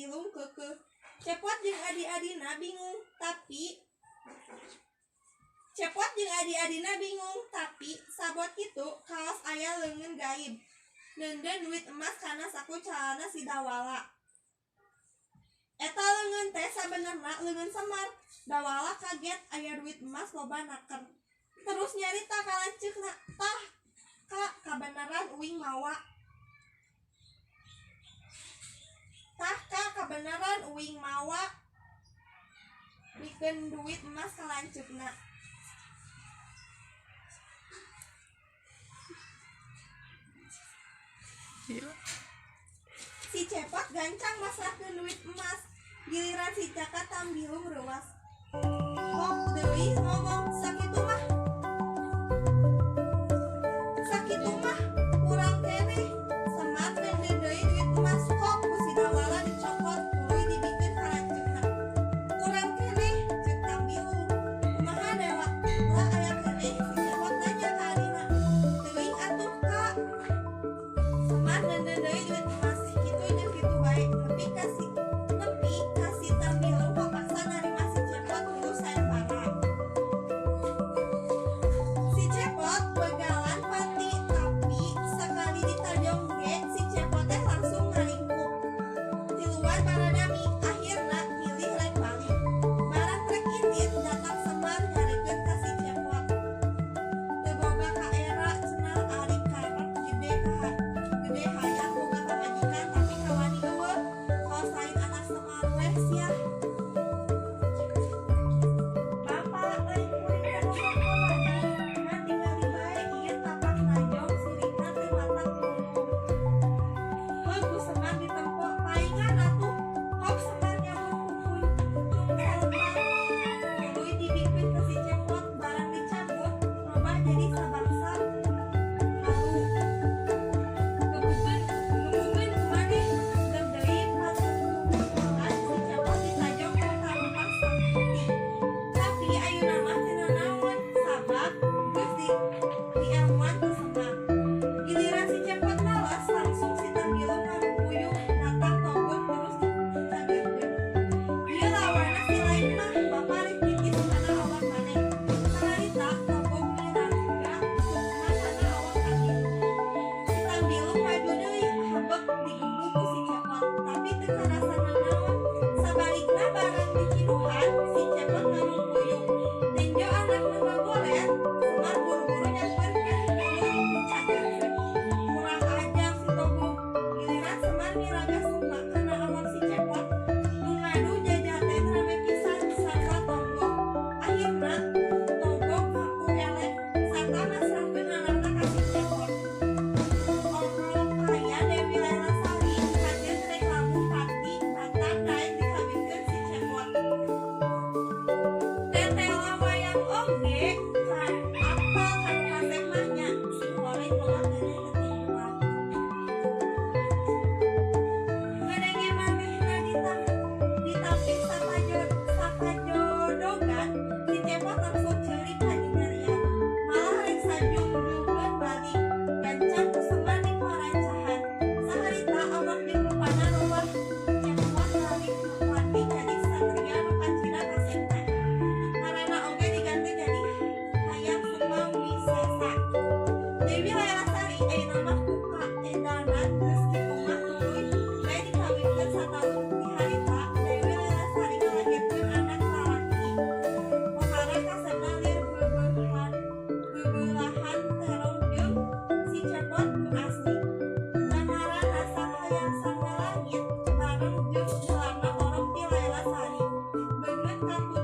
bilung keukeuh. Cepot jeung adi-adina bingung, tapi sabot kitu kaos aya leungeun gaib. Neundeun duit emas kana saku calana si Dawala. Eta leungeun teh sabenerna leungeun Semar. Dawala kaget aya duit emas loba naker. Terus nyarita ka lanceukna, "Tah, Kak, kabeneran uing mawa." Mikeun duit emas ka lanceukna. Si Cepot gancang masrahkeun duit emas. Giliran si Caka tambilung reuwas. Kok deui ngomong sakitu mah kurang keneh. Semar neundeun deui duit emas kok ku si Dawala dicokot tuluy dibikeun ka lanceukna. Kurang keneh ceuk tambilung. Kumaha Dewa? Lah aya keneh si Cepot nanya ka adina. Teuing atuh Kak. Semar neundeun deui duit emas kitu jeung kitu bae nepi ka si tambilung kapaksa narima si Cepot tulus sayembara. Si Cepot begalan pati tapi sakali ditajong ge si Cepot teh langsung ngalingkup. Tiluan baradami akhirna milih rek balik. Barang rek indit datang Semar nyarekeun ka si Cepot. Teu boga kaera cenah ari karep gede hayang boga pamajikan tapi kawani eueuh. Kaos lain anak Semar weh sia. Bapak lain kuring kadongkong kawani. Ngan tingali bae ieu tapak najong sirikna teu matak ngomong. Heug ku Semar ditempo paingan atuh. Hop Semar nyambut ku kuncung Selma. Tuluy dibikeun ka si Cepot barang dicabut robah jadi sabangsa. Halu. Ngebukeun kumaneh geus deui pas kumpulkan si Cepot ditajong ku karumpang sakti. Tapi ayeuna mah teu nanaon sabab geus dielmuan ku Semar. Giliran si Cepot nalas langsung si tambilung ngarupuyuh natang togut terus dicagerkeun. Ieu lawana si lain mah bapa rek titis kana awak maneh. Saharita togut mirangga sukma kana awak anjeun. Si tambilung maju deui habek digembuk ku si Cepot tapi teu karasa nanaon. Sabalikna barang diciduhan si Cepot ngarupuyuh. Tenjo anakna ngagoler, Semar buru-buru nyampeurkeun bilung dicagerkeun. Kurang ajar si Togut. Giliran Semar miraga sukma kana awak si Cepot. Nu ngadu jajaten rame pisan sarta Togot. Akhirna Togot ngaku eleh sarta masrahkeun anakna ka si Cepot. Obrol kaya Dewi Lailasari kajeun rek labuh pati antang daek dikawinkeun si Cepot. Tetela wayang oge kan apal kanu kasep mah nya si horeng loba keneh ketinggalan. Ngadenge manehna ditampik sakajodogan si Cepot langsung ceurik ka Nyarian. Malah rek sajungjugeun balik. Gancang ku Semar diparancahan. Saharita awak jeung rupana robah Cepot balik mangwani jadi satria nu kancina kasepna. Ngaranna oge diganti jadi Hayam Sukmawisesa. Dewi Lailasari ayeuna mah ku kaedanan geus kitu mah tuluy bae dikawinkeun sataun ti harita Dewi Lailasari ngalahirkeun anak lalaki. Pohara kasebna lir beubeulahan terong jeung si Cepot nu asli. Ngaranna Sanghayang Sangalangit bareng jeung gelarna Orok ti Lailasari. Beungeut katurunan